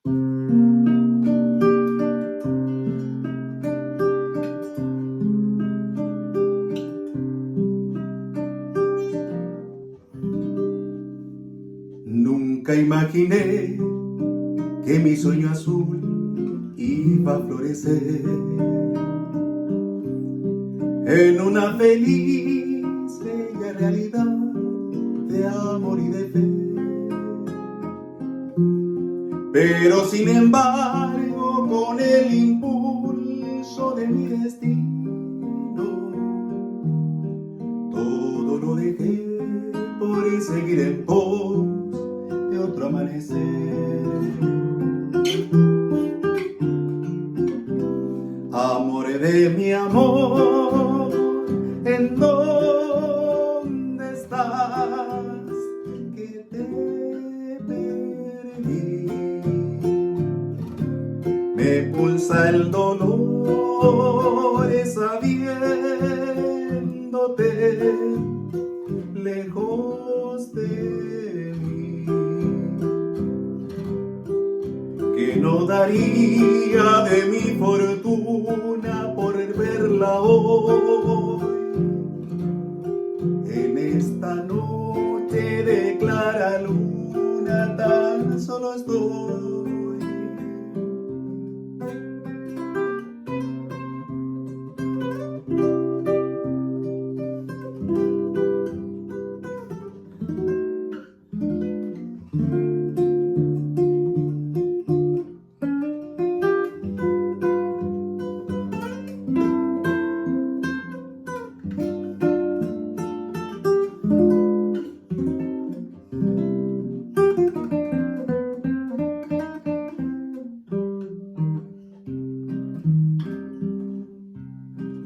Nunca imaginé que mi sueño azul iba a florecer en una feliz, bella realidad de amor y de fe. Pero sin embargo, con el impulso de mi destino, todo lo dejé por seguir en pos de otro amanecer. Amor de mi amor, ¿en dónde estás? Que te perdí. Me pulsa el dolor sabiéndote lejos de mí, que no daría de mi fortuna por verla hoy. En esta noche de clara luna tan solo estoy.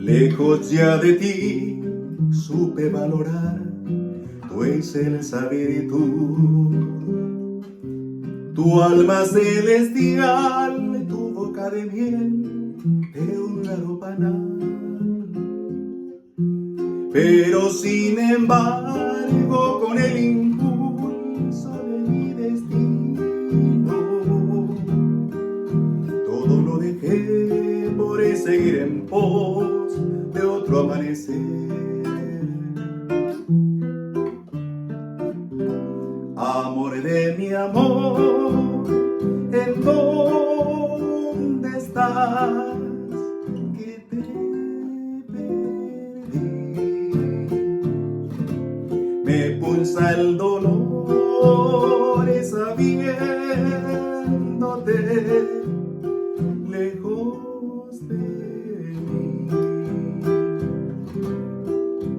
Lejos ya de ti, supe valorar tu excelsitud, tu alma celestial, tu boca de miel de un raro panal. Pero sin embargo, con el impulso de mi destino, todo lo dejé por seguir en pos de otro amanecer. Amor de mi amor, ¿en dónde estás? Que te perdí. Me pulsa el dolor sabiéndote lejos de mí.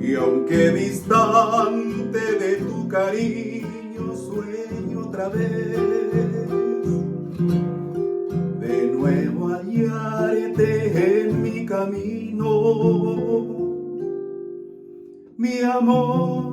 Y aunque distante de tu cariño, sueño otra vez de nuevo hallarte en mi camino, mi amor.